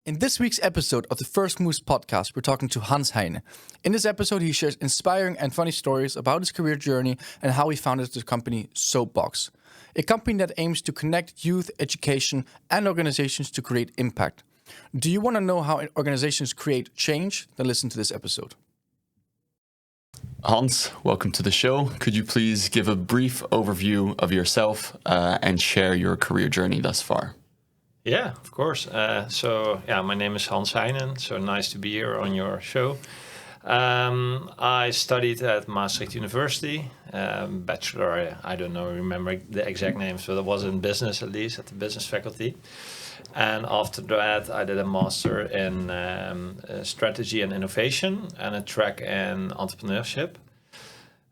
In this week's episode of the First Moves podcast, we're talking to Hans Heijnen. In this episode, he shares inspiring and funny stories about his career journey and how he founded the company Soapbox, a company that aims to connect youth, education, and organizations to create impact. Do you want to know how organizations create change? Then listen to this episode. Hans, welcome to the show. Could you please give a brief overview of yourself and share your career journey thus far? Yeah, of course. My name is Hans Heijnen. So nice to be here on your show. I studied at Maastricht University, bachelor. I don't know, remember the exact name. So that was in business, at least at the business faculty. And after that, I did a master in strategy and innovation and a track in entrepreneurship.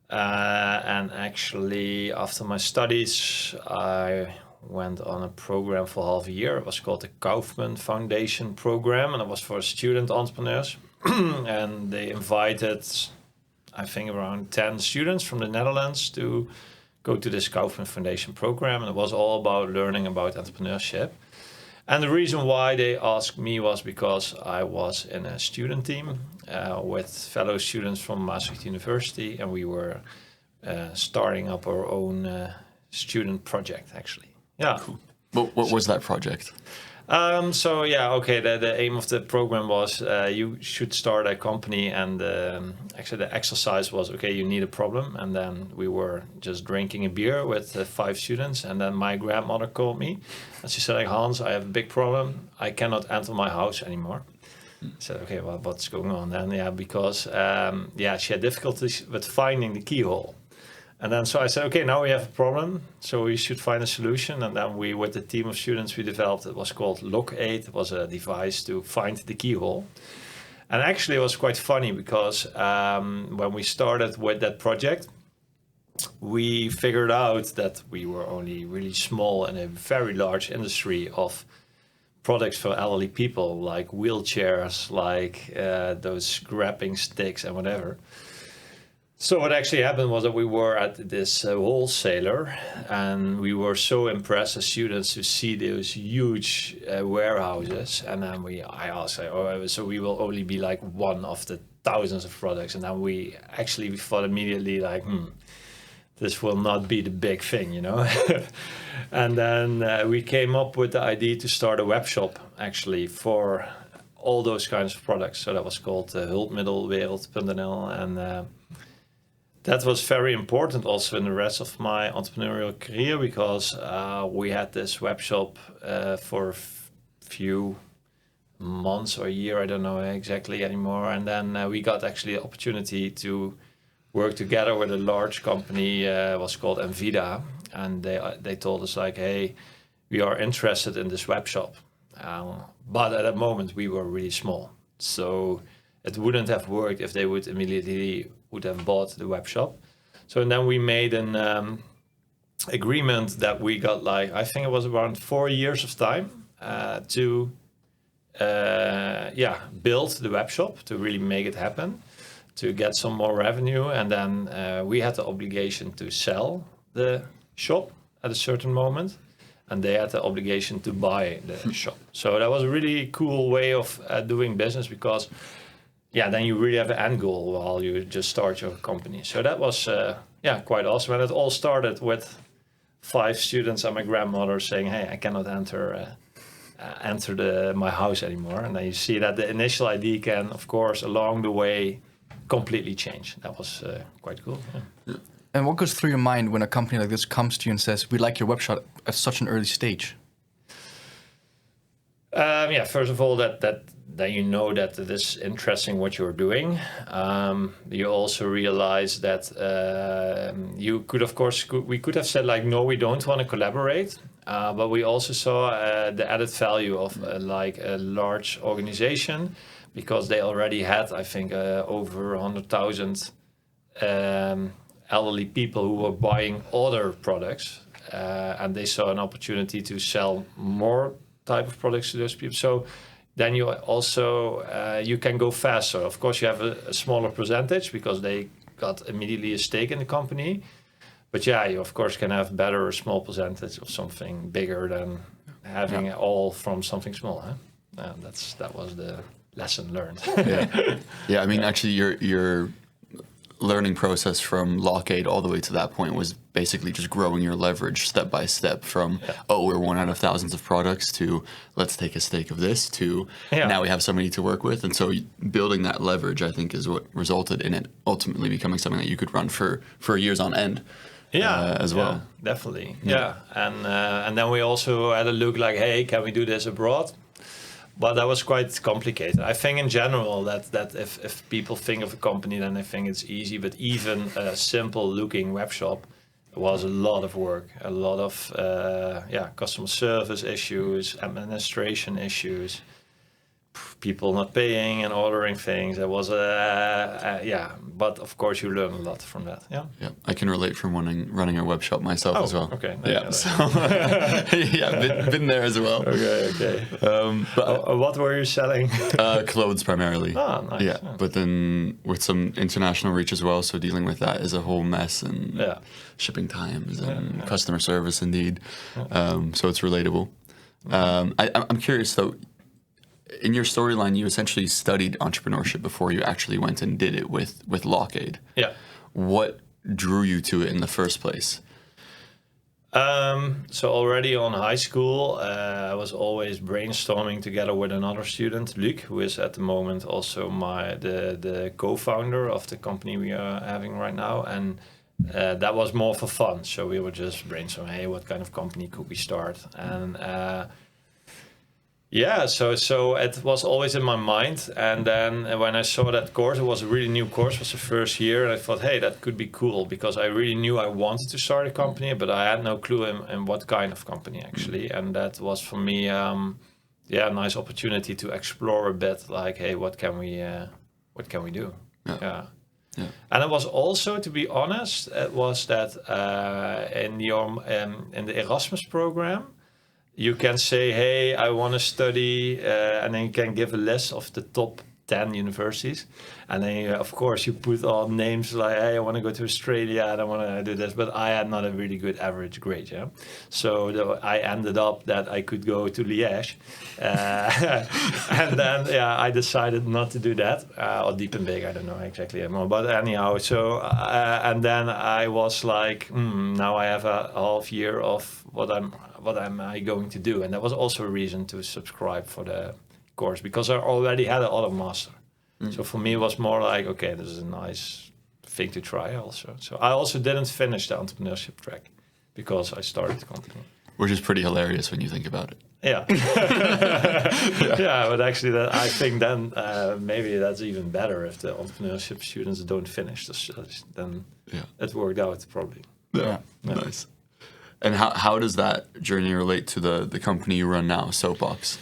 And actually, after my studies, I went on a program for half a year. It was called the Kaufman Foundation program, and it was for student entrepreneurs. And they invited, I think, around 10 students from the Netherlands to go to this Kaufman Foundation program. And it was all about learning about entrepreneurship. And the reason why they asked me was because I was in a student team with fellow students from Maastricht University, and we were starting up our own student project, actually. Yeah. Cool. What was that project? The aim of the program was you should start a company, and actually the exercise was, okay, you need a problem. And then we were just drinking a beer with 5 students, and then my grandmother called me and she said, like, Hans, I have a big problem. I cannot enter my house anymore. I said, okay, well, what's going on then? Yeah, because she had difficulties with finding the keyhole. And then so I said, okay, now we have a problem, so we should find a solution. And then we, with a team of students, we developed, it was called Lock8. It was a device to find the keyhole. And actually it was quite funny because when we started with that project, we figured out that we were only really small in a very large industry of products for elderly people, like wheelchairs, like those grabbing sticks and whatever. So what actually happened was that we were at this wholesaler, and we were so impressed as students to see those huge warehouses. And then I asked, so we will only be like one of the thousands of products. And then we thought immediately like, this will not be the big thing, you know. And then we came up with the idea to start a web shop actually for all those kinds of products. So that was called hulpmiddelwereld.nl, and that was very important also in the rest of my entrepreneurial career, because we had this web shop for a few months or a year, I don't know exactly anymore. And then we got actually the opportunity to work together with a large company, was called Envida. And they told us like, hey, we are interested in this web shop. But at that moment we were really small. So it wouldn't have worked if they would have bought the web shop. So then we made an agreement that we got, like, I think it was around 4 years of time to build the web shop, to really make it happen, to get some more revenue. And then we had the obligation to sell the shop at a certain moment, and they had the obligation to buy the shop. So that was a really cool way of doing business, because then you really have an end goal while you just start your company. So that was quite awesome. And it all started with 5 students and my grandmother saying, hey, I cannot enter my house anymore. And then you see that the initial idea can, of course, along the way, completely change. That was quite cool. Yeah. And what goes through your mind when a company like this comes to you and says, we like your web shop at such an early stage? First of all, that you know that it is interesting what you're doing. You also realize that you could, of course, we could have said like, no, we don't want to collaborate. But we also saw the added value of like a large organization, because they already had, I think, over 100,000 elderly people who were buying other products, and they saw an opportunity to sell more type of products to those people. So then you also you can go faster. Of course, you have a smaller percentage because they got immediately a stake in the company. But you of course can have better a small percentage of something bigger than having it all from something small. Huh? that was the lesson learned. Yeah. I mean, actually, your learning process from Lockade all the way to that point was basically just growing your leverage step by step from, we're one out of thousands of products to let's take a stake of this to now we have somebody to work with. And so building that leverage, I think, is what resulted in it ultimately becoming something that you could run for years on end. As well. Definitely. And then we also had a look like, hey, can we do this abroad? But that was quite complicated. I think in general that if people think of a company, then they think it's easy. But even a simple looking web shop was a lot of work, a lot of customer service issues, administration issues, people not paying and ordering things. It was but of course you learn a lot from that. Yeah, I can relate from running a web shop myself as well. Okay, so been there as well. Okay. But what were you selling? Clothes primarily. Oh, nice. Yeah, but then with some international reach as well. So dealing with that is a whole mess, and shipping times and customer service indeed. So it's relatable. I'm curious though. In your storyline, you essentially studied entrepreneurship before you actually went and did it with Lockade. Yeah. What drew you to it in the first place? So already on high school, I was always brainstorming together with another student, Luc, who is at the moment also the co-founder of the company we are having right now. And that was more for fun. So we were just brainstorming, hey, what kind of company could we start? And so it was always in my mind. And then when I saw that course, it was a really new course, it was the first year. And I thought, hey, that could be cool, because I really knew I wanted to start a company, but I had no clue in what kind of company actually. And that was for me, a nice opportunity to explore a bit, like, hey, what can we do? Yeah. And it was also, to be honest, it was that in the Erasmus program, you can say, hey, I want to study, and then you can give a list of the top 10 universities. And then, of course, you put all names like, hey, I want to go to Australia, and I want to do this. But I had not a really good average grade, So I ended up that I could go to Liège. And then, I decided not to do that. Or Diepenbeek, I don't know exactly anymore. But anyhow, so, and then I was like, now I have a half year of what am I going to do? And that was also a reason to subscribe for the course, because I already had an other master. So for me, it was more like, okay, this is a nice thing to try also. So I also didn't finish the entrepreneurship track because I started the company. Which is pretty hilarious when you think about it. Yeah. But actually I think then maybe that's even better if the entrepreneurship students don't finish the studies. Then it worked out probably. Yeah. Nice. And how does that journey relate to the company you run now, Soapbox?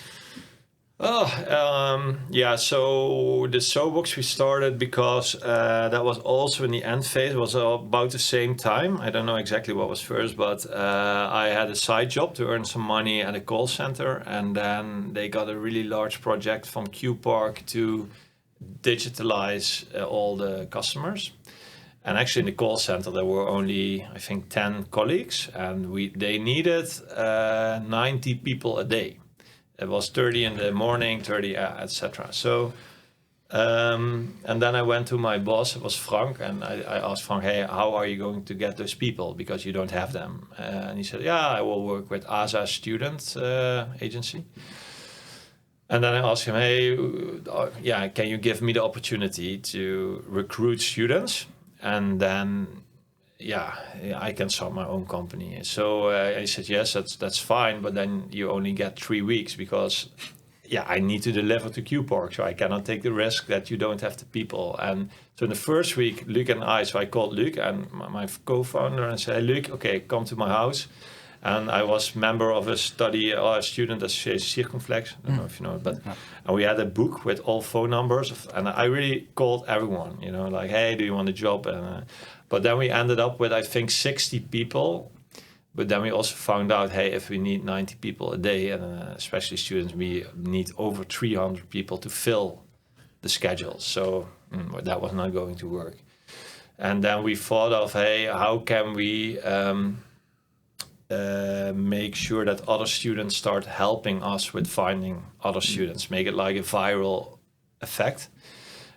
So the Soapbox we started because that was also in the end phase. It was about the same time. I don't know exactly what was first, but I had a side job to earn some money at a call center, and then they got a really large project from Q Park to digitalize all the customers. And actually in the call center, there were only, I think, 10 colleagues, and they needed 90 people a day. It was 30 in the morning, 30, etc. So, and then I went to my boss, it was Frank, and I asked Frank, hey, how are you going to get those people? Because you don't have them. And he said, I will work with ASA student agency. And then I asked him, hey, can you give me the opportunity to recruit students? And then, I can start my own company. So I said, yes, that's fine. But then you only get 3 weeks because, I need to deliver to Q Park. So I cannot take the risk that you don't have the people. And so in the first week, Luc and I called Luc and my co-founder and said, hey, Luc, okay, come to my house. And I was member of a student association, Circumflex. I don't know if you know it, but and we had a book with all phone numbers. And I really called everyone, like, hey, do you want a job? And, but then we ended up with, I think, 60 people. But then we also found out, hey, if we need 90 people a day, and especially students, we need over 300 people to fill the schedule. So that was not going to work. And then we thought of, hey, how can we make sure that other students start helping us with finding other students, make it like a viral effect.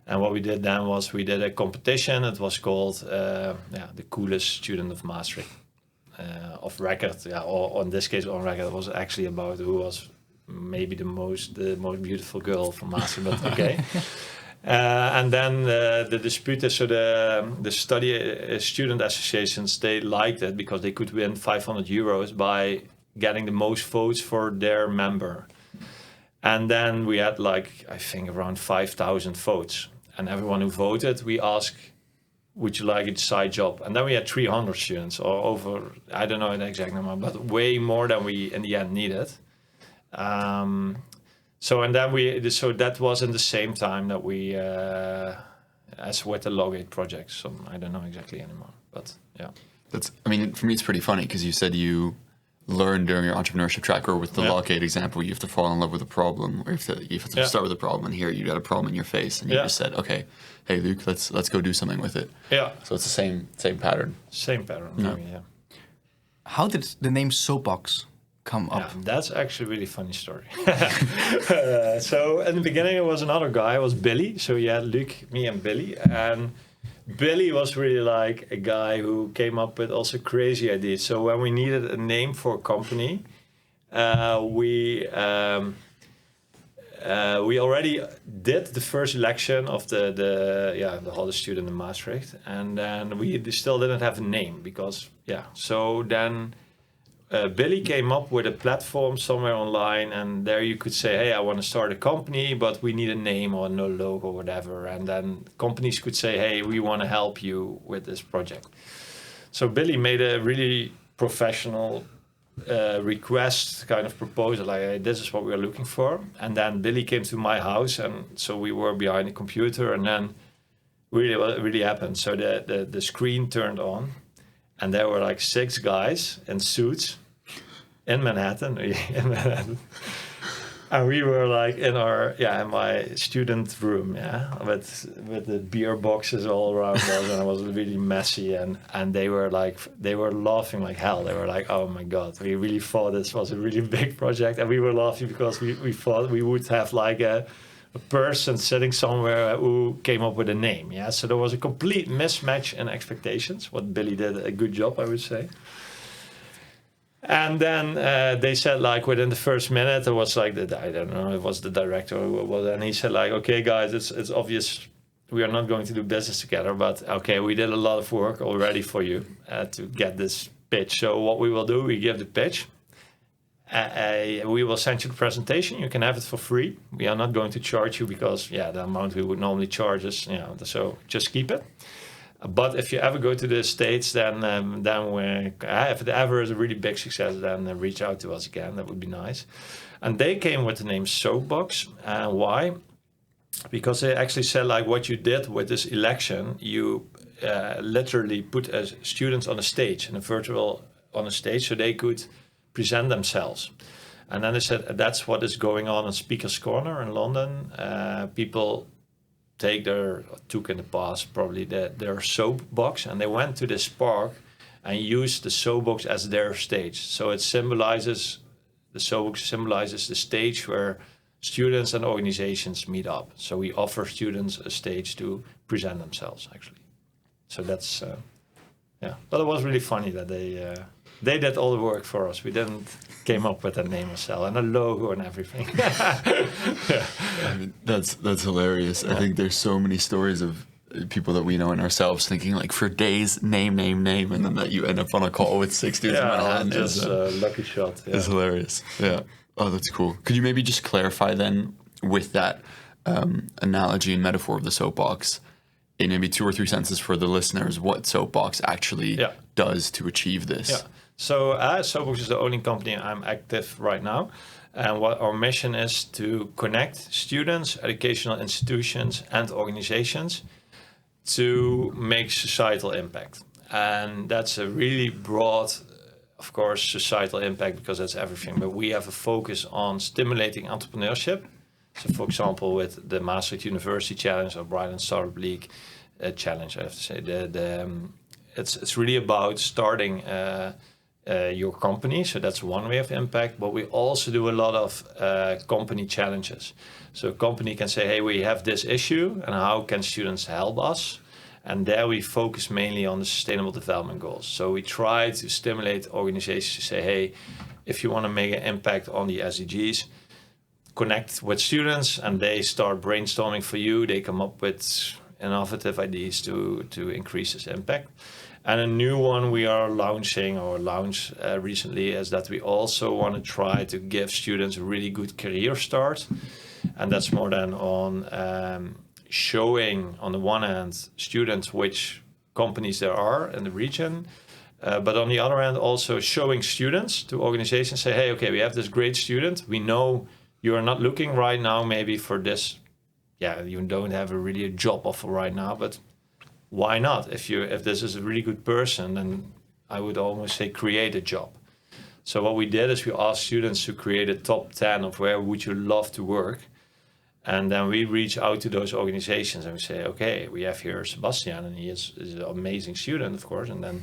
And what we did then was we did a competition. It was called the coolest student of Maastricht, of record. Yeah, or in this case on record, it was actually about who was maybe the most beautiful girl from Maastricht. But okay. And then the disputers, so the student associations, they liked it because they could win 500 euros by getting the most votes for their member. And then we had I think around 5,000 votes. And everyone who voted, we asked, would you like a side job? And then we had 300 students, or over, I don't know the exact number, but way more than we in the end needed. So that was in the same time that we, as with the Logate project. So I don't know exactly anymore, but yeah. For me, it's pretty funny because you said you learned during your entrepreneurship track, or with the Logate example, you have to fall in love with a problem, or you have to start with a problem. And here you got a problem in your face, and you just said, "Okay, hey Luke, let's go do something with it." Yeah. So it's the same pattern. Same pattern. Yeah. How did the name Soapbox come up? Yeah, that's actually a really funny story. So in the beginning, it was another guy. It was Billy. So you had Luke, me, and Billy, and Billy was really like a guy who came up with also crazy ideas. So when we needed a name for a company, we already did the first election of the hottest student in Maastricht, and then we still didn't have a name because So then Billy came up with a platform somewhere online, and there you could say, hey, I want to start a company, but we need a name or no logo or whatever. And then companies could say, hey, we want to help you with this project. So Billy made a really professional request kind of proposal, like, hey, this is what we're looking for. And then Billy came to my house, and so we were behind the computer, and then what really happened. So the screen turned on, and there were 6 guys in suits in Manhattan. And we were in my student room, with the beer boxes all around us, and it was really messy. And they were laughing like hell. They were like, "Oh my God, we really thought this was a really big project," and we were laughing because we thought we would have a person sitting somewhere who came up with a name. Yeah, so there was a complete mismatch in expectations. What Billy did a good job, I would say. And then they said, within the first minute, it was I don't know, it was the director, and he said, okay, guys, it's obvious we are not going to do business together, but okay, we did a lot of work already for you to get this pitch. So what we will do, we give the pitch. We will send you the presentation. You can have it for free. We are not going to charge you because, the amount we would normally charge us, so just keep it. But if you ever go to the States, then if it ever is a really big success, then reach out to us again. That would be nice. And they came with the name Soapbox. Why? Because they actually said, what you did with this election, you literally put students on a stage, on a stage, so they could present themselves. And then they said, that's what is going on in Speaker's Corner in London. People took in the past probably their soapbox, and they went to this park and used the soapbox as their stage. So the soapbox symbolizes the stage where students and organizations meet up. So we offer students a stage to present themselves, actually. So that's, But it was really funny that they did all the work for us. We didn't came up with a name ourselves and a logo and everything. That's hilarious. I think there's so many stories of people that we know and ourselves thinking for days, name, and then that you end up on a call with 6 dudes in Manhattan. Just lucky shot. It's hilarious. Yeah. Oh, that's cool. Could you maybe just clarify then with that analogy and metaphor of the soapbox in maybe 2 or 3 sentences for the listeners what Soapbox actually does to achieve this? Yeah. So Soapbox is the only company I'm active right now. And what our mission is to connect students, educational institutions, and organizations to make societal impact. And that's a really broad, of course, societal impact because that's everything. But we have a focus on stimulating entrepreneurship. So, for example, with the Maastricht University Challenge or Brighton Startup League Challenge, I have to say, it's really about starting your company. So that's one way of impact. But we also do a lot of company challenges. So a company can say, hey, we have this issue, and how can students help us? And there we focus mainly on the sustainable development goals. So we try to stimulate organizations to say, hey, if you want to make an impact on the SDGs, connect with students, and they start brainstorming for you. They come up with innovative ideas to increase this impact. And a new one we are launching or launched recently is that we also want to try to give students a really good career start. And that's more than on showing, on the one hand, students which companies there are in the region. But on the other hand, also showing students to organizations, say, hey, okay, we have this great student. We know you are not looking right now maybe for this. Yeah, you don't have really a job offer right now, but why not? If this is a really good person, then I would almost say create a job. So what we did is we asked students to create a top 10 of where would you love to work. And then we reach out to those organizations and we say, okay, we have here Sebastian, and he is an amazing student, of course. And then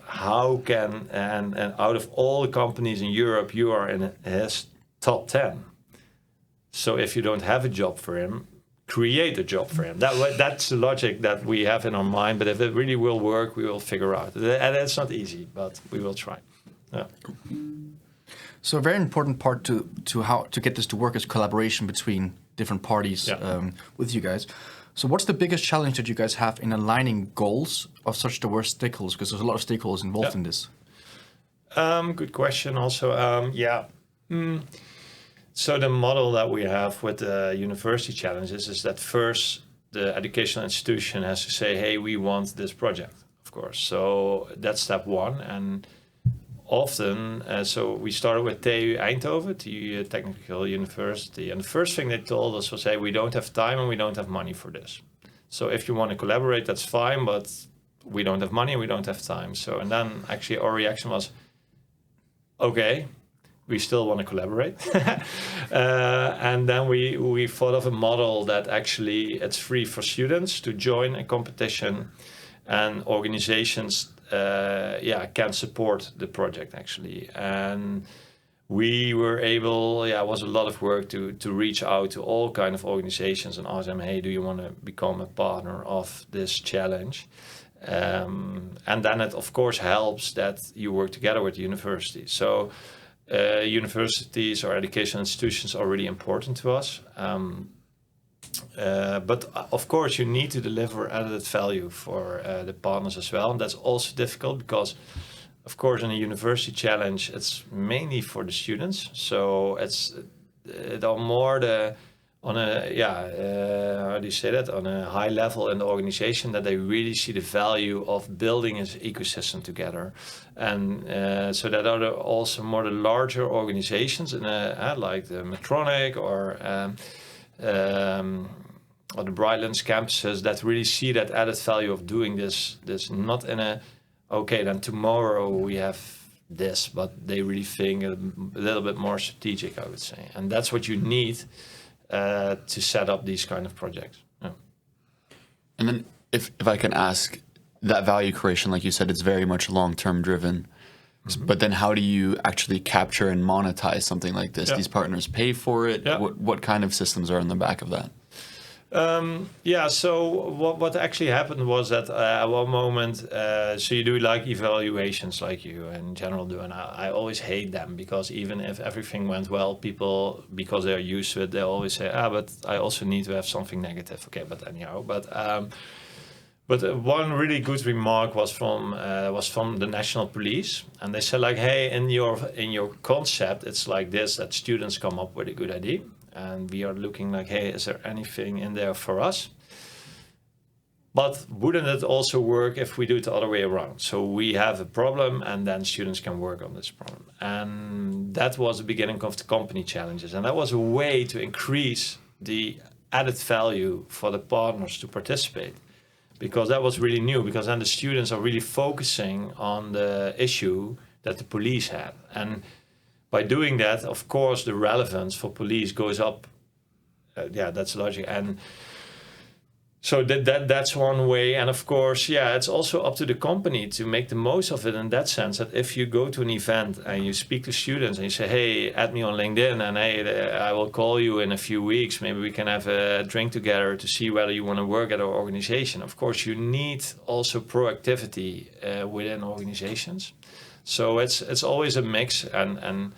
how can, and out of all the companies in Europe, you are in his top 10. So if you don't have a job for him, create a job for him. That's the logic that we have in our mind. But if it really will work, we will figure out. And it's not easy, but we will try. Yeah. So a very important part to how to get this to work is collaboration between different parties with you guys. So what's the biggest challenge that you guys have in aligning goals of such diverse stakeholders? Because there's a lot of stakeholders involved in this. Good question also. So the model that we have with the university challenges is that first the educational institution has to say, hey, we want this project, of course. So that's step one. And often, so we started with TU Eindhoven, TU Technical University. And the first thing they told us was, hey, we don't have time and we don't have money for this. So if you want to collaborate, that's fine, but we don't have money and we don't have time. So, and then actually our reaction was, okay, we still want to collaborate. And then we thought of a model that actually it's free for students to join a competition, and organizations can support the project actually. And we were able, it was a lot of work to reach out to all kind of organizations and ask them, hey, do you want to become a partner of this challenge? And then it of course helps that you work together with the university. So universities or educational institutions are really important to us. But of course you need to deliver added value for the partners as well. And that's also difficult because of course in a university challenge, it's mainly for the students. So it's more on a, how do you say that? On a high level in the organization that they really see the value of building an ecosystem together. And so that are also more the larger organizations in like the Medtronic or the Brightlands campuses that really see that added value of doing this not in a, okay, then tomorrow we have this, but they really think a little bit more strategic, I would say. And that's what you need to set up these kind of projects. Yeah. And then if I can ask, that value creation, like you said, it's very much long-term driven. Mm-hmm. But then how do you actually capture and monetize something like this? Yeah. These partners pay for it? Yeah. What kind of systems are in the back of that? So what actually happened was that at one moment, so you do like evaluations like you in general do, and I always hate them because even if everything went well, people, because they're used to it, they always say, but I also need to have something negative. Okay, but anyhow, but one really good remark was from the National Police, and they said like, hey, in your concept, it's like this, that students come up with a good idea. And we are looking like, hey, is there anything in there for us? But wouldn't it also work if we do it the other way around? So we have a problem and then students can work on this problem. And that was the beginning of the company challenges. And that was a way to increase the added value for the partners to participate. Because that was really new, because then the students are really focusing on the issue that the police had. And by doing that, of course, the relevance for police goes up. That's logic. And So that's one way. And of course, it's also up to the company to make the most of it in that sense, that if you go to an event and you speak to students and you say, hey, add me on LinkedIn and hey, I will call you in a few weeks. Maybe we can have a drink together to see whether you want to work at our organization. Of course, you need also proactivity within organizations. So it's always a mix. And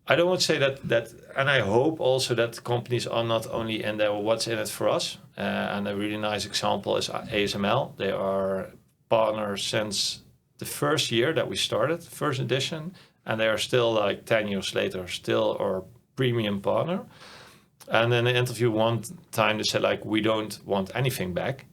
I don't want to say that, and I hope also that companies are not only in there, what's in it for us. And a really nice example is ASML. They are partners since the first year that we started, first edition, and they are still like 10 years later, still our premium partner. And in an interview one time, they said like, we don't want anything back.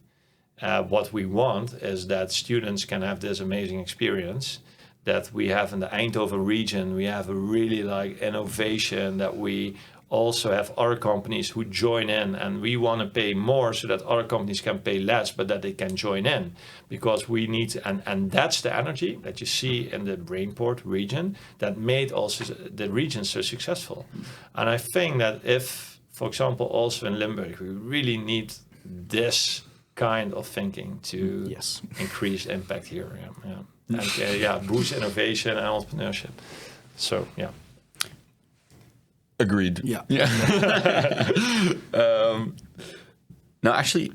What we want is that students can have this amazing experience that we have in the Eindhoven region. We have a really like innovation that we also have other companies who join in, and we want to pay more so that other companies can pay less, but that they can join in, because we need, and that's the energy that you see in the Brainport region that made also the region so successful. And I think that if, for example, also in Limburg, we really need this kind of thinking to increase impact here. And boost innovation and entrepreneurship. So agreed. Yeah. Now, actually,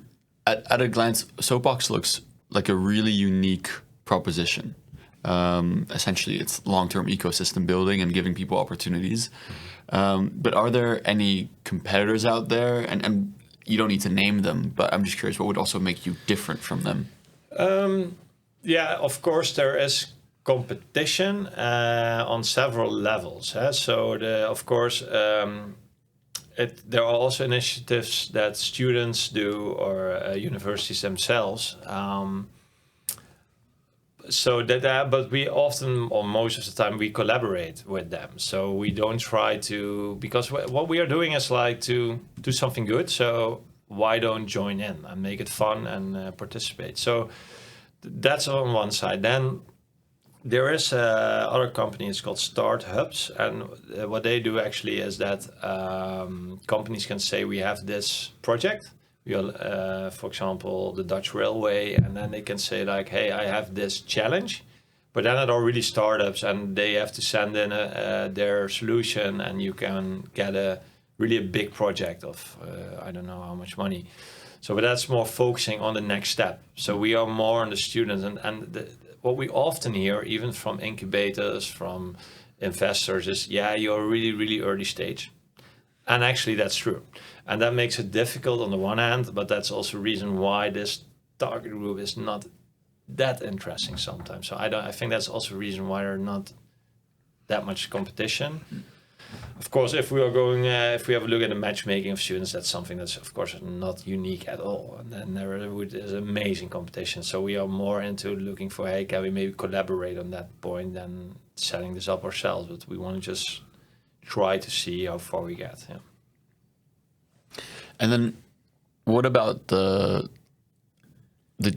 at a glance, Soapbox looks like a really unique proposition. Essentially, it's long-term ecosystem building and giving people opportunities. But are there any competitors out there? And you don't need to name them, but I'm just curious, what would also make you different from them? Of course, there is competition on several levels. So, there are also initiatives that students do or universities themselves. But we often, or most of the time, we collaborate with them. So we don't try to, because what we are doing is like to do something good. So why don't join in and make it fun and participate? So that's on one side. Then there is other company, it's called Start Hubs, and what they do actually is that companies can say we have this project. We are, for example, the Dutch Railway, and then they can say like, hey, I have this challenge. But then it are really startups, and they have to send in their solution, and you can get a big project of I don't know how much money. So, but that's more focusing on the next step. So we are more on the students, and what we often hear, even from incubators, from investors, is you're really, really early stage. And actually that's true. And that makes it difficult on the one hand, but that's also a reason why this target group is not that interesting sometimes. So I think that's also a reason why there's not that much competition. Of course, if we are going, if we have a look at the matchmaking of students, that's something that's of course not unique at all. And then there is amazing competition. So we are more into looking for, hey, can we maybe collaborate on that point than setting this up ourselves? But we want to just try to see how far we get. Yeah. And then, what about the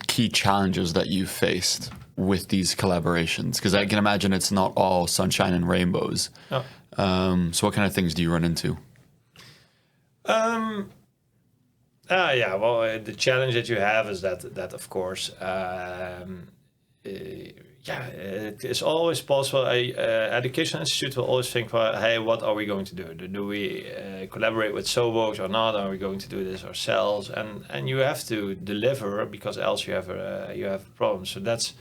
key challenges that you faced with these collaborations? Because I can imagine it's not all sunshine and rainbows. Oh. So what kind of things do you run into? The challenge that you have is that of course, it's always possible. Education institute will always think, well, hey, what are we going to do? Do we collaborate with Soapbox or not? Are we going to do this ourselves? And you have to deliver, because else you have a problem. So that's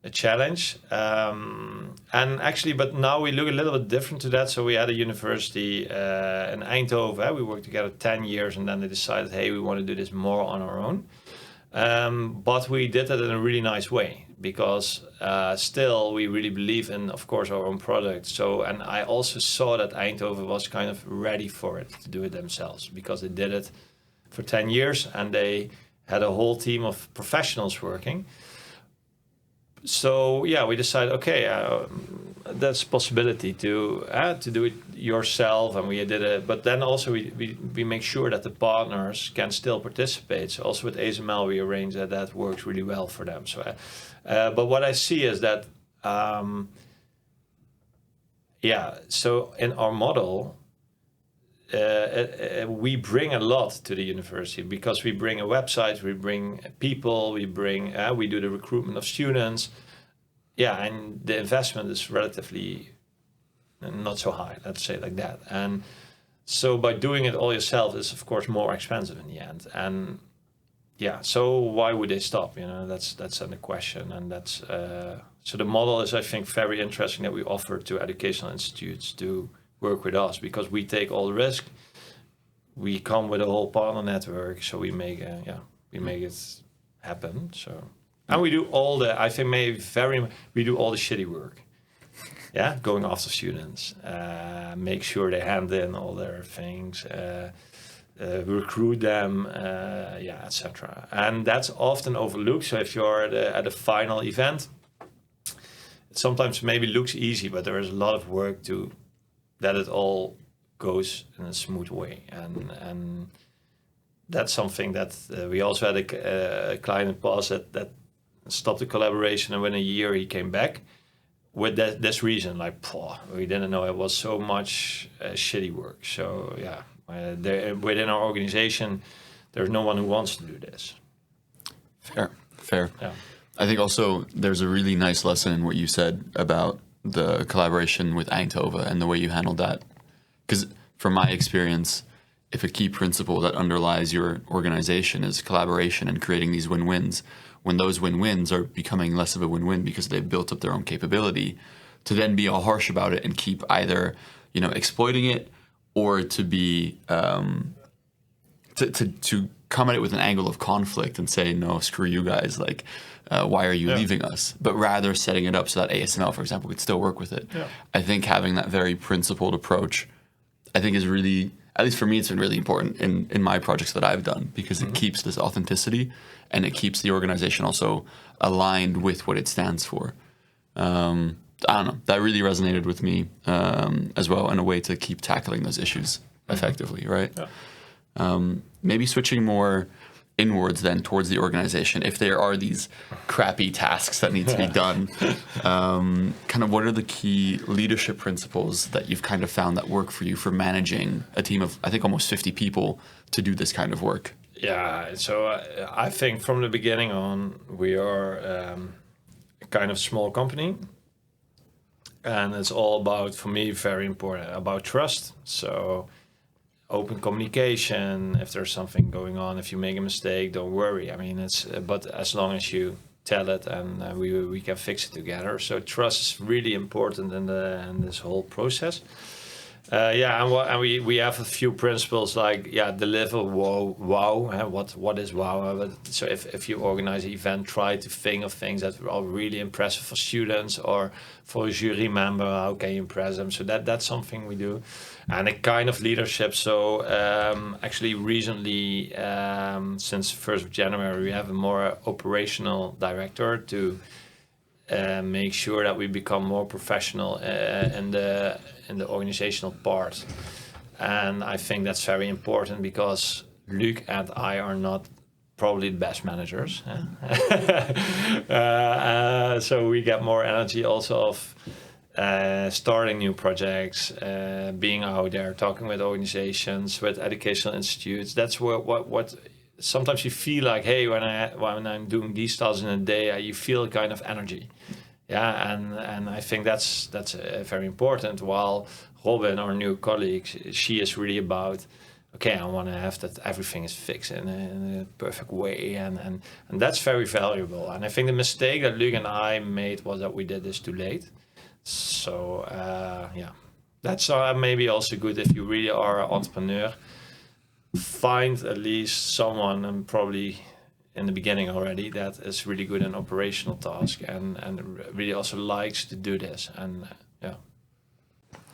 a challenge. And actually, but now we look a little bit different to that. So we had a university in Eindhoven. We worked together 10 years, and then they decided, hey, we want to do this more on our own. But we did it in a really nice way, because still we really believe in, of course, our own product. So, and I also saw that Eindhoven was kind of ready for it to do it themselves, because they did it for 10 years and they had a whole team of professionals working. So we decided, okay, that's a possibility to do it yourself, and we did it. But then also we make sure that the partners can still participate. So also with ASML, we arrange that works really well for them. So, but what I see is that, so in our model, we bring a lot to the university because we bring a website, we bring people, we do the recruitment of students. Yeah, and the investment is relatively not so high, let's say like that. And so by doing it all yourself is of course more expensive in the end. And yeah, so why would they stop? That's then the question. And that's so the model is, I think, very interesting that we offer to educational institutes to work with us because we take all the risk. We come with a whole partner network, so we make it happen. So, and we do all the, I think, we do all the shitty work. Yeah, going after students, make sure they hand in all their things, recruit them, etc. And that's often overlooked. So if you're at a final event, it sometimes maybe looks easy, but there is a lot of work to that it all goes in a smooth way. And that's something that we also had a client in the past that stopped the collaboration, and within a year he came back with this reason, like, we didn't know it was so much shitty work. So yeah, within our organization, there's no one who wants to do this. Fair. Yeah. I think also there's a really nice lesson in what you said about the collaboration with Eindhoven and the way you handled that. Because from my experience, if a key principle that underlies your organization is collaboration and creating these win-wins, when those win-wins are becoming less of a win-win because they've built up their own capability, to then be all harsh about it and keep either, exploiting it or to be to come at it with an angle of conflict and say, no, screw you guys, like, why are you leaving us? But rather setting it up so that ASML, for example, could still work with it. Yeah. I think having that very principled approach, I think is really, at least for me, it's been really important in my projects that I've done because it keeps this authenticity and it keeps the organization also aligned with what it stands for. I don't know, that really resonated with me as well in a way to keep tackling those issues effectively, right? Yeah. Maybe switching more inwards then towards the organization, if there are these crappy tasks that need to be done, kind of what are the key leadership principles that you've kind of found that work for you for managing a team of, I think, almost 50 people to do this kind of work? Yeah, so I think from the beginning on, we are a kind of small company. And it's all about, for me, very important, about trust. So open communication. If there's something going on, if you make a mistake, don't worry. I mean, but as long as you tell it and we can fix it together. So trust is really important in this whole process. And we have a few principles like deliver wow. What is wow? So if you organize an event, try to think of things that are really impressive for students or for a jury member. How can you impress them? So that's something we do, and a kind of leadership. So actually, recently, since 1st of January, we have a more operational director to make sure that we become more professional in the organizational part. And I think that's very important because Luc and I are not probably the best managers. So we get more energy also of starting new projects, being out there, talking with organizations, with educational institutes. That's what sometimes you feel like, hey, when I'm doing these tasks in a day, you feel a kind of energy. Yeah, and I think that's very important. While Robin, our new colleague, she is really about, okay, I want to have that everything is fixed in a perfect way, and that's very valuable. And I think the mistake that Luc and I made was that we did this too late. So that's maybe also good if you really are an entrepreneur. Find at least someone, and probably in the beginning already, that is really good in operational task and really also likes to do this. And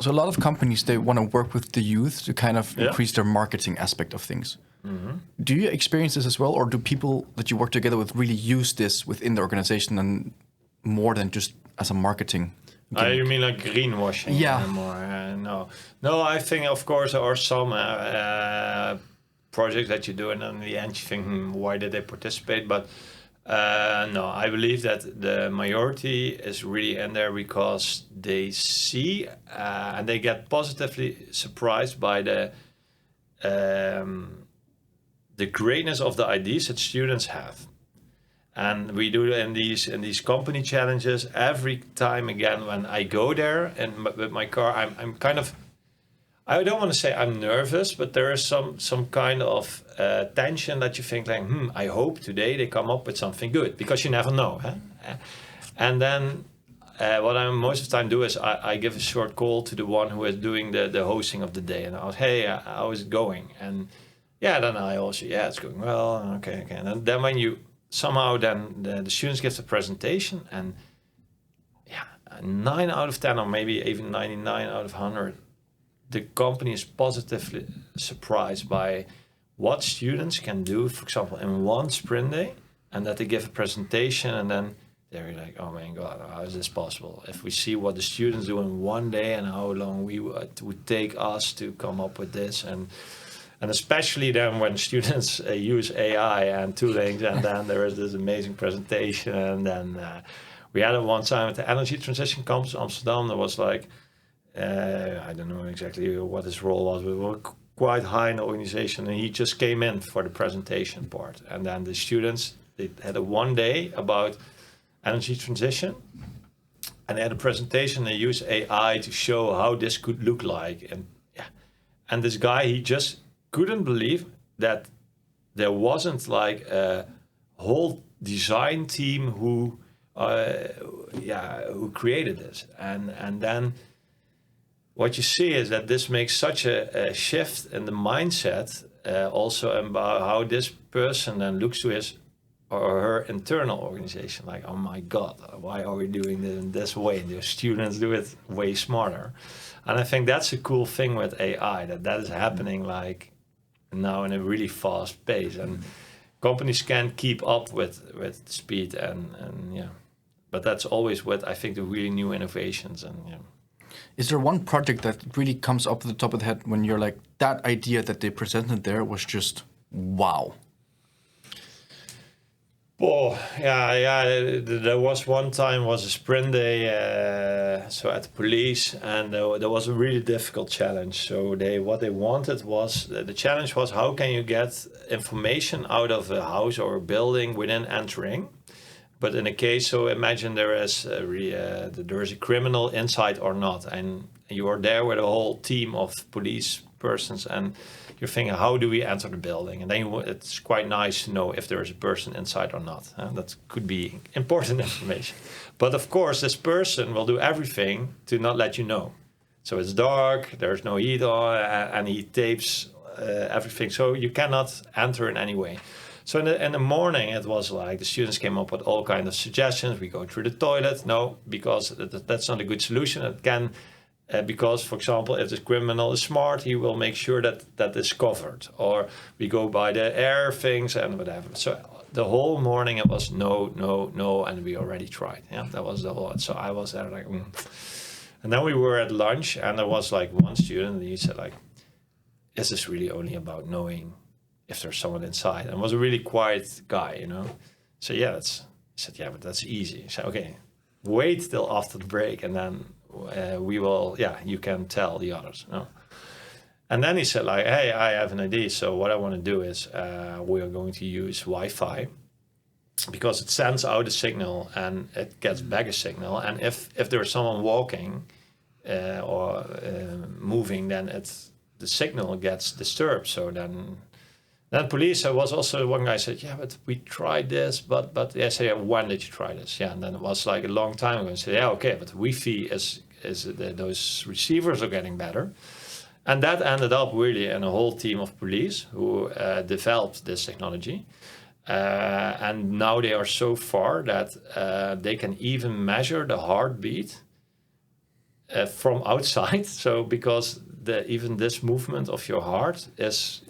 So a lot of companies, they want to work with the youth to kind of increase their marketing aspect of things. Mm-hmm. Do you experience this as well, or do people that you work together with really use this within the organization and more than just as a marketing? You mean like greenwashing? Yeah. No. I think, of course, there are some projects that you do, and in the end you think, why did they participate? But no, I believe that the majority is really in there because they see and they get positively surprised by the greatness of the ideas that students have. And we do in these company challenges every time again when I go there and with my car, I'm kind of, I don't want to say I'm nervous, but there is some kind of tension that you think like, I hope today they come up with something good, because you never know. Huh? And then what I most of the time do is I give a short call to the one who is doing the hosting of the day, and I was, hey, how is it going? And then I also, it's going well, okay. And then when you somehow then the students give the presentation, and 9 out of 10 or maybe even 99 out of 100, the company is positively surprised by what students can do, for example, in one sprint day, and that they give a presentation, and then they're like, oh my God, how is this possible? If we see what the students do in one day and how long it would take us to come up with this, and especially then when students use AI and toolings, and then there is this amazing presentation. And then we had it one time at the Energy Transition Campus in Amsterdam. There was like, I don't know exactly what his role was, but we were quite high in the organization, and he just came in for the presentation part. And then the students, they had a one day about energy transition, and they had a presentation. They used AI to show how this could look like. And this guy, he just couldn't believe that there wasn't like a whole design team who created this. And then what you see is that this makes such a shift in the mindset, also about how this person then looks to his or her internal organization. Like, oh my God, why are we doing this in this way? The students do it way smarter. And I think that's a cool thing with AI, that is happening like now in a really fast pace, and companies can't keep up with speed and but that's always what I think the really new innovations. And is there one project that really comes up at the top of the head when you're like, that idea that they presented there was just wow? Oh, there was one time was a sprint day, so at the police, and there was a really difficult challenge. So what they wanted was, the challenge was, how can you get information out of a house or a building within entering? But in a case, so imagine there is a criminal inside or not, and you are there with a whole team of police persons, and you're thinking, how do we enter the building? And then it's quite nice to know if there is a person inside or not. That could be important information. But of course, this person will do everything to not let you know. So it's dark, there's no heat on, and he tapes everything. So you cannot enter in any way. So in the morning, it was like the students came up with all kinds of suggestions. We go through the toilet. No, because that's not a good solution. It can... because, for example, if the criminal is smart, he will make sure that is covered. Or we go by the air things and whatever. So the whole morning it was no, and we already tried. Yeah, that was the whole. So I was there like, And then we were at lunch, and there was like one student, and he said like, is this really only about knowing if there's someone inside? And was a really quiet guy, So he said, yeah, but that's easy. So okay, wait till after the break, and then we will, you can tell the others. No? And then he said like, hey, I have an idea. So what I want to do is we are going to use Wi-Fi, because it sends out a signal and it gets back a signal. And if there is someone walking or moving, then the signal gets disturbed. So then police, there was also one guy said, yeah, but we tried this, but I say, when did you try this? Yeah, and then it was like a long time ago. I said, yeah, okay, but Wi-Fi those receivers are getting better. And that ended up really in a whole team of police who developed this technology. And now they are so far that they can even measure the heartbeat from outside. So because even this movement of your heart is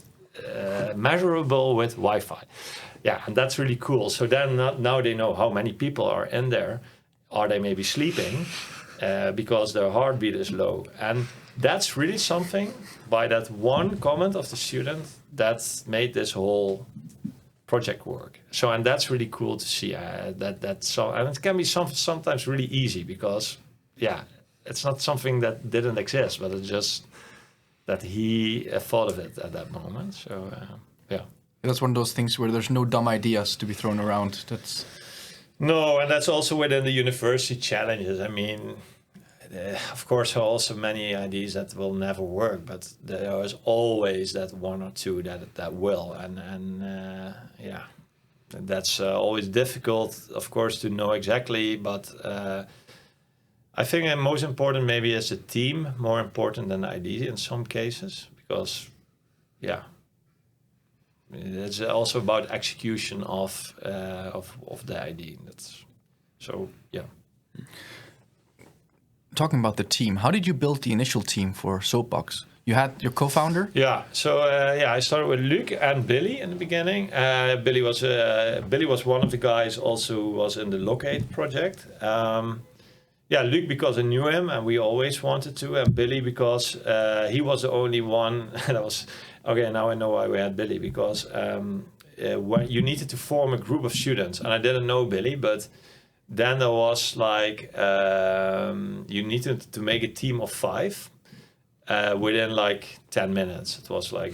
measurable with Wi-Fi. Yeah, and that's really cool. So then now they know how many people are in there. Are they maybe sleeping because their heartbeat is low? And that's really something, by that one comment of the student, that made this whole project work. So, and that's really cool to see. And it can be sometimes really easy, because, it's not something that didn't exist, but it just that he thought of it at that moment. So yeah. That's one of those things where there's no dumb ideas to be thrown around. That's No, and that's also within the university challenges. I mean, of course, there are also many ideas that will never work, but there is always that one or two that will, and yeah, that's always difficult, of course, to know exactly. But I think the most important maybe is the team, more important than the idea in some cases, because yeah. It's also about execution of the idea. That's so yeah. talking about the team. How did you build the initial team for Soapbox? You had your co-founder. Yeah. So I started with Luc and Billy in the beginning. Billy was one of the guys also who was in the Locate project. Luc because I knew him and we always wanted to, and Billy because he was the only one that was. Okay, now I know why we had Billy, because when you needed to form a group of students, and I didn't know Billy, but then there was like, you needed to make a team of 5 within like 10 minutes. It was like,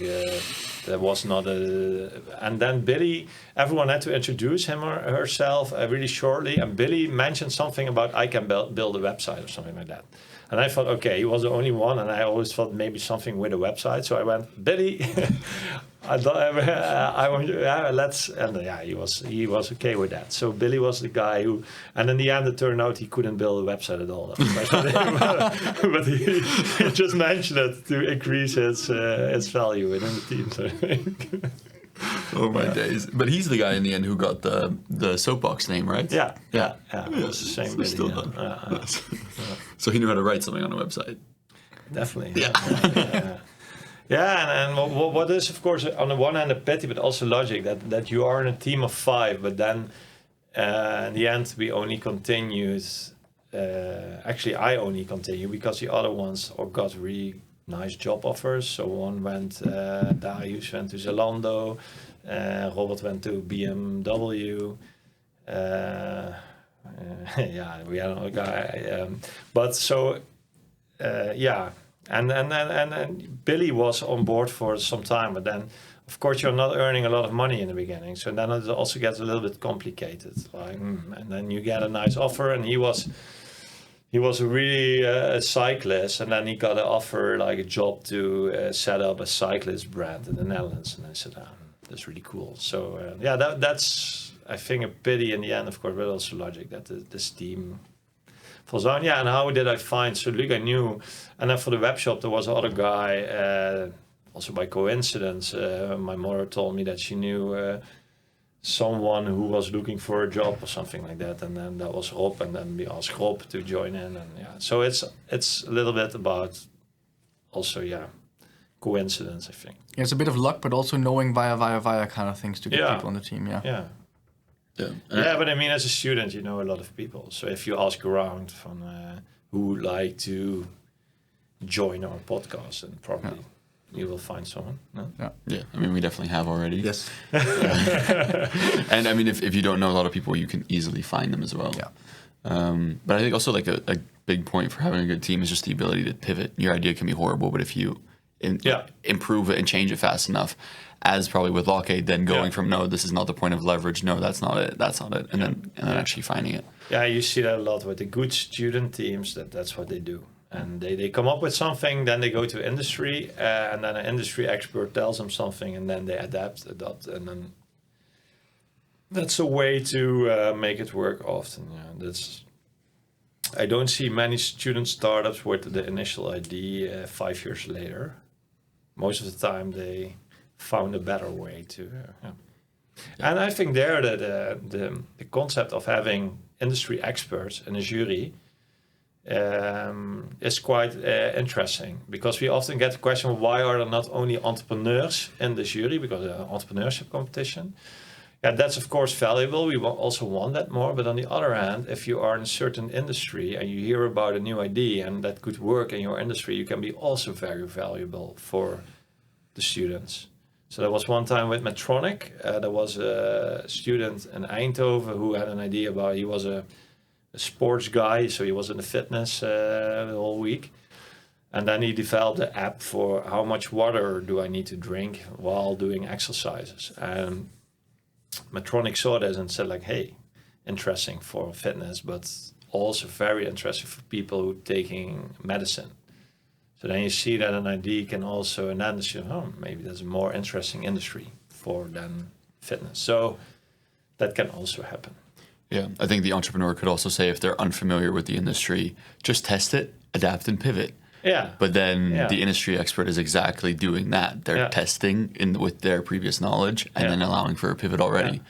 there was not a... And then Billy, everyone had to introduce him or herself really shortly, and Billy mentioned something about I can build a website or something like that. And I thought, okay, he was the only one, and I always thought maybe something with a website. So I went, Billy, let's, and yeah, he was okay with that. So Billy was the guy who, and in the end, it turned out he couldn't build a website at all. But he just mentioned it to increase its value within the team. So I think. Oh my days! But he's the guy in the end who got the Soapbox name, right? Yeah. It was the same. Billy, still done. So he knew how to write something on a website. Definitely. Yeah, and what is, of course, on the one hand a pity, but also logic that you are in a team of 5, but then in the end we only continued. Actually, I only continue because the other ones got really nice job offers. So one went, Darius went to Zalando, Robert went to BMW. Yeah, we had another guy. But so, yeah. And Billy was on board for some time, but then of course you're not earning a lot of money in the beginning, so then it also gets a little bit complicated. Like, and then you get a nice offer, and he was really a cyclist, and then he got an offer, like a job to set up a cyclist brand in the Netherlands, and I said, that's really cool. So yeah, that's I think a pity in the end, of course, but also logic that this team falls down. Yeah, and how did I find? So Luc I knew, and then for the web shop there was another guy. Also by coincidence, my mother told me that she knew someone who was looking for a job or something like that, and then that was Rob, and then we asked Rob to join in, and yeah. So it's a little bit about also coincidence, I think. Yeah, it's a bit of luck, but also knowing via kind of things to get people on the team. Yeah. But I mean, as a student, you know a lot of people. So if you ask around from who would like to join our podcast, and probably you will find someone. No? Yeah. I mean, we definitely have already. Yes. And I mean, if you don't know a lot of people, you can easily find them as well. Yeah. But I think also like a big point for having a good team is just the ability to pivot. Your idea can be horrible, but if you improve it and change it fast enough, as probably with Locate, then going from no, this is not the point of leverage, no, that's not it, and then actually finding it. Yeah, you see that a lot with the good student teams. That's what they do, and they come up with something, then they go to industry, and then an industry expert tells them something, and then they adopt, and then that's a way to make it work often. Yeah, I don't see many student startups with the initial idea 5 years later. Most of the time they found a better way to. And I think there that the concept of having industry experts in a jury is quite interesting, because we often get the question, why are there not only entrepreneurs in the jury, because entrepreneurship competition. Yeah, that's of course valuable. We also want that more. But on the other hand, if you are in a certain industry and you hear about a new idea and that could work in your industry, you can be also very valuable for the students. So there was one time with Medtronic, there was a student in Eindhoven who had an idea about, he was a sports guy, so he was in the fitness the whole week. And then he developed an app for how much water do I need to drink while doing exercises. And Medtronic saw this and said like, hey, interesting for fitness, but also very interesting for people who are taking medicine. So then you see that an idea can also, and then you know, maybe there's a more interesting industry for than fitness. So that can also happen. Yeah, I think the entrepreneur could also say if they're unfamiliar with the industry, just test it, adapt and pivot. Yeah. But then the industry expert is exactly doing that. They're testing with their previous knowledge and then allowing for a pivot already.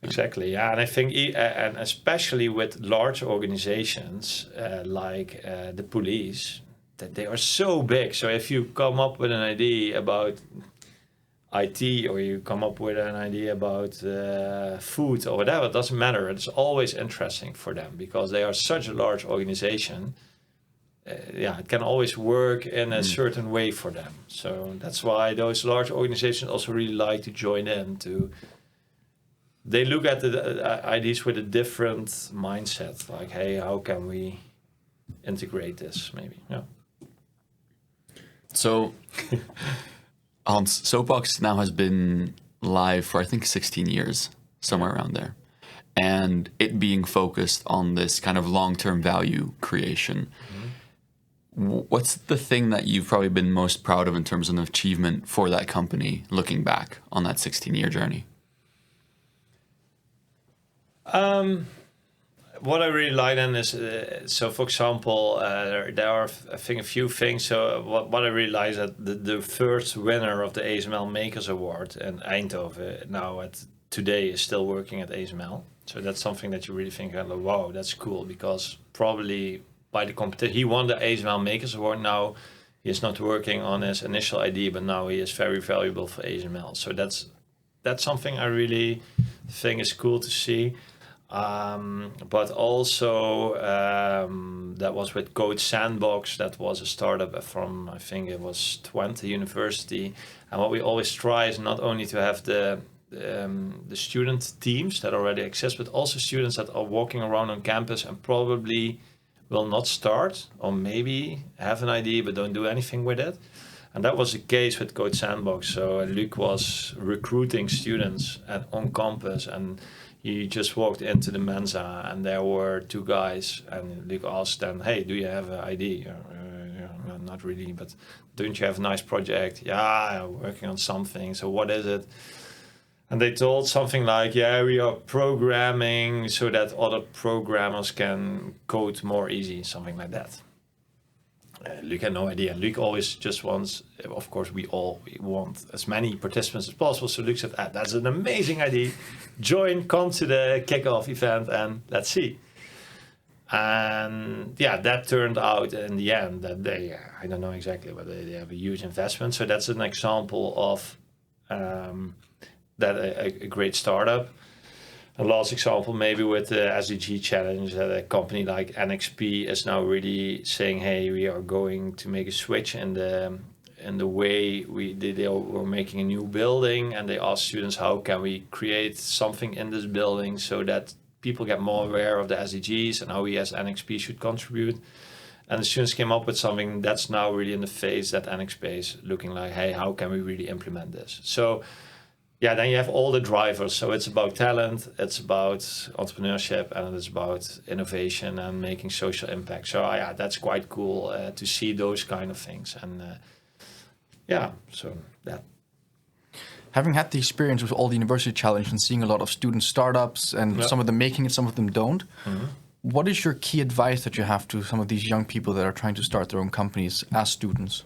Exactly. Yeah, and I think, and especially with large organizations like the police, that they are so big. So if you come up with an idea about IT or you come up with an idea about food or whatever, it doesn't matter. It's always interesting for them because they are such a large organization. It can always work in a certain way for them. So that's why those large organizations also really like to join in. They look at the ideas with a different mindset. Like, hey, how can we integrate this? Maybe. Yeah. So, Hans, Soapbox now has been live for I think 16 years, somewhere around there, and it being focused on this kind of long-term value creation. What's the thing that you've probably been most proud of in terms of an achievement for that company, looking back on that 16-year journey? What I really like then is, so for example, there are, I think, a few things. So what I really like is that the first winner of the ASML Makers Award in Eindhoven now today is still working at ASML. So that's something that you really think, wow, that's cool, because probably by the competition, he won the ASML Makers Award. Now he is not working on his initial idea, but now he is very valuable for ASML. So that's something I really think is cool to see. But also that was with Code Sandbox. That was a startup from, I think it was Twente University. And what we always try is not only to have the student teams that already exist, but also students that are walking around on campus and probably will not start, or maybe have an idea but don't do anything with it. And that was the case with Code Sandbox. So Luc was recruiting students on campus, and he just walked into the Mensa and there were two guys, and Luc asked them, hey, do you have an idea? No, not really, but don't you have a nice project? Yeah, I'm working on something. So what is it? And they told something like, yeah, we are programming so that other programmers can code more easy, something like that. Luc had no idea. Luc always just wants, of course, we want as many participants as possible. So Luc said, that's an amazing idea. Join, come to the kickoff event and let's see. And yeah, that turned out in the end that they, I don't know exactly, but they have a huge investment. So that's an example of that a great startup. A last example, maybe with the SDG challenge, that a company like NXP is now really saying, hey, we are going to make a switch in the way they were making a new building, and they asked students, how can we create something in this building so that people get more aware of the SDGs and how we as NXP should contribute. And the students came up with something that's now really in the phase that NXP is looking like, hey, how can we really implement this? So yeah, then you have all the drivers. So it's about talent, it's about entrepreneurship, and it's about innovation and making social impact. So yeah, that's quite cool to see those kind of things. And so that. Having had the experience with all the university challenge and seeing a lot of student startups and some of them making it, some of them don't, what is your key advice that you have to some of these young people that are trying to start their own companies as students?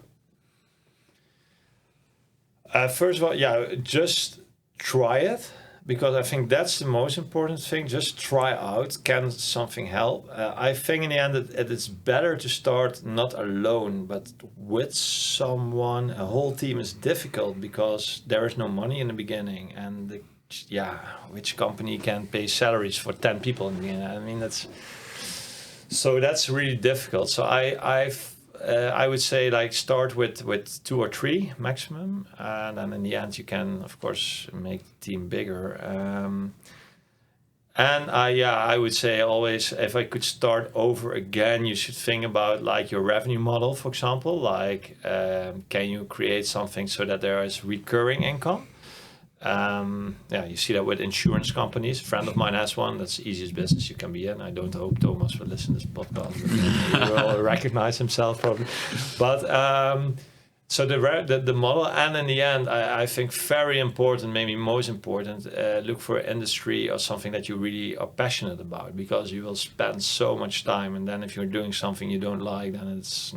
First of all, just try it, because I think that's the most important thing. Just try out. Can something help? I think in the end it is better to start not alone, but with someone. A whole team is difficult because there is no money in the beginning, and which company can pay salaries for 10 people in the beginning? I mean, that's really difficult. So I would say start with 2 or 3 maximum, and then in the end you can of course make the team bigger. And I would say always, if I could start over again, you should think about like your revenue model, for example. Like, can you create something so that there is recurring income? You see that with insurance companies. A friend of mine has one. That's the easiest business you can be in. I don't hope Thomas will listen to this podcast. He will recognize himself probably. But so the model, and in the end, I think very important, maybe most important, look for an industry or something that you really are passionate about, because you will spend so much time, and then if you're doing something you don't like, then it's.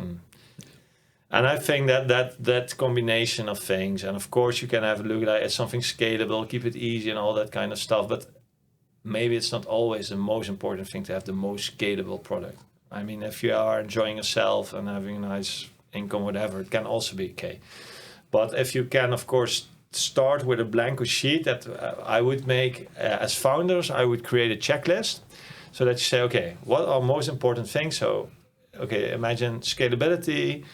And I think that combination of things, and of course you can have a look at something scalable, keep it easy and all that kind of stuff, but maybe it's not always the most important thing to have the most scalable product. I mean, if you are enjoying yourself and having a nice income, whatever, it can also be okay. But if you can, of course, start with a blank sheet, that I would make, as founders, I would create a checklist so that you say, okay, what are most important things? So, okay, imagine scalability,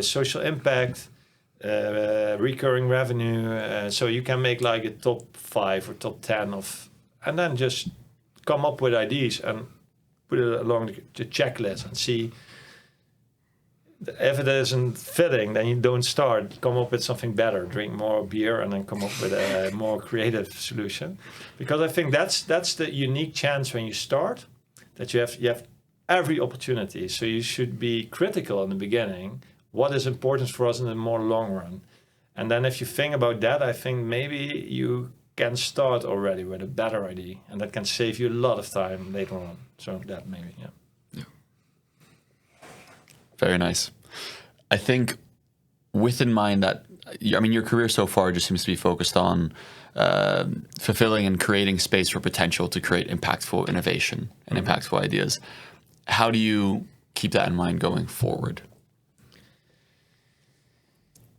social impact, recurring revenue. So you can make like a top 5 or top 10 of, and then just come up with ideas and put it along the checklist and see. If it isn't fitting, then you don't start. Come up with something better. Drink more beer and then come up with a more creative solution. Because I think that's the unique chance when you start, that you have every opportunity. So you should be critical in the beginning. What is important for us in the more long run? And then if you think about that, I think maybe you can start already with a better idea, and that can save you a lot of time later on. So that maybe, yeah. Very nice. I think with in mind that, I mean, your career so far just seems to be focused on fulfilling and creating space for potential to create impactful innovation and impactful ideas. How do you keep that in mind going forward?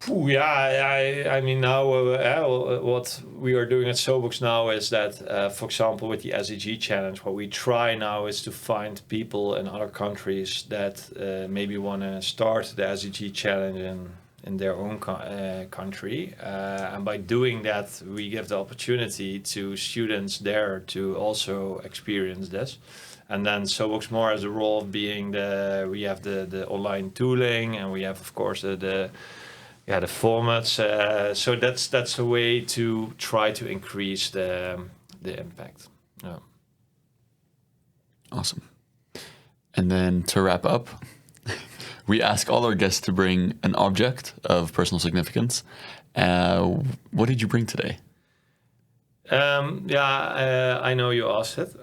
I mean, now what we are doing at Soapbox now is that, for example, with the SDG challenge, what we try now is to find people in other countries that maybe want to start the SDG challenge in their own country. And by doing that, we give the opportunity to students there to also experience this. And then Soapbox more as a role of being we have the online tooling, and we have, of course, the formats. So that's a way to try to increase the impact. Yeah. Awesome. And then to wrap up, we ask all our guests to bring an object of personal significance. What did you bring today? I know you asked it,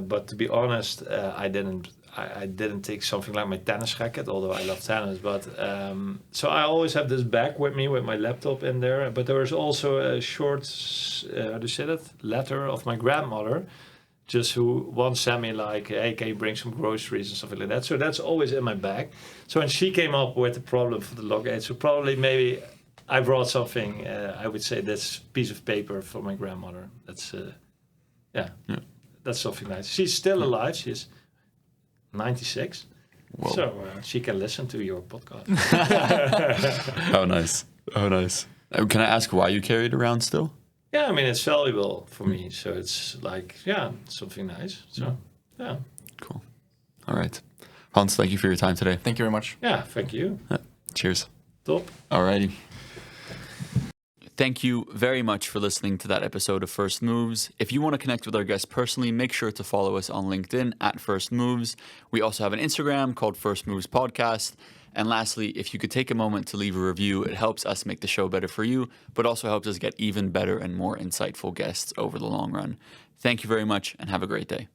but to be honest, I didn't take something like my tennis racket, although I love tennis. But so I always have this bag with me with my laptop in there. But there is also a short, letter of my grandmother, just who once sent me like, hey, can you bring some groceries and something like that. So that's always in my bag. So when she came up with the problem for the log 8, so probably maybe I brought something. I would say this piece of paper for my grandmother. That's that's something nice. She's still alive. She's 96. Whoa. So she can listen to your podcast. How nice. Oh, nice. Can I ask why you carry it around still? Yeah, I mean, it's valuable for me. So it's like, something nice. So, yeah. Cool. All right. Hans, thank you for your time today. Thank you very much. Yeah, thank you. Cheers. Top. All righty. Thank you very much for listening to that episode of First Moves. If you want to connect with our guests personally, make sure to follow us on LinkedIn at First Moves. We also have an Instagram called First Moves Podcast. And lastly, if you could take a moment to leave a review, it helps us make the show better for you, but also helps us get even better and more insightful guests over the long run. Thank you very much and have a great day.